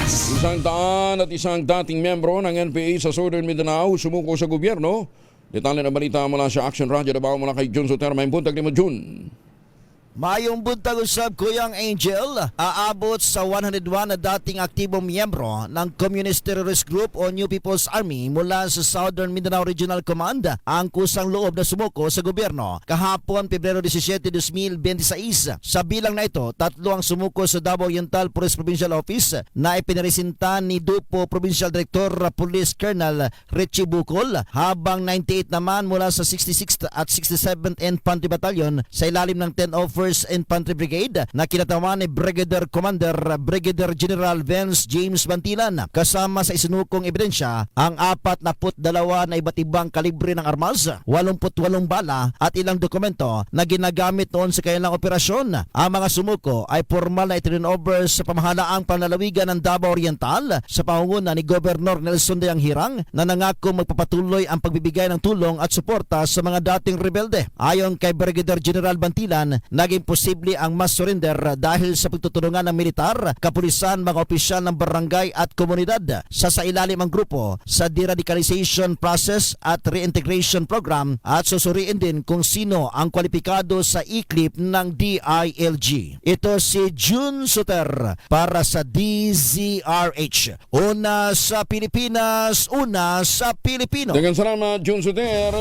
Isang daan at isang dating membro ng NPA sa Southern Mindanao sumuko sa gobyerno. Detalye ng balita mula sa Action Radio Davao mula kay Jun Soter. May buntag ni Jun. Mayong buntag usab Kuyang Angel, aabot sa 101 na dating aktibong miyembro ng Communist Terrorist Group o New People's Army mula sa Southern Mindanao Regional Command ang kusang loob na sumuko sa gobyerno. Kahapon, Pebrero 17, 2026, sa bilang na ito, 3 ang sumuko sa Davao Oriental Police Provincial Office na ipiniresinta ni Dupo Provincial Director Police Colonel Richie Bucol, habang 98 naman mula sa 66th at 67th Infantry Battalion sa ilalim ng 1001st Infantry Brigade na kinatawa ni Brigadier Commander Brigadier General Vince James Bantilan. Kasama sa isinukong ebidensya ang 42 na iba't ibang kalibre ng armas, 88 bala at ilang dokumento na ginagamit noon sa kanilang operasyon. Ang mga sumuko ay formal na iturnover sa pamahalaang panlalawigan ng Davao Oriental sa pangunguna ni Governor Nelson de Anghirang na nangako magpapatuloy ang pagbibigay ng tulong at suporta sa mga dating rebelde. Ayon kay Brigadier General Bantilan, naging posible ang mass surrender dahil sa pagtutulungan ng militar, kapulisan, mga opisyal ng barangay at komunidad. Sa ilalim ang grupo sa deradicalization process at reintegration program at susuriin din kung sino ang kwalipikado sa ICLIP ng DILG. Ito si Jun Soter para sa DZRH. Una sa Pilipinas, una sa Pilipino. Dengan salamat Jun Soter.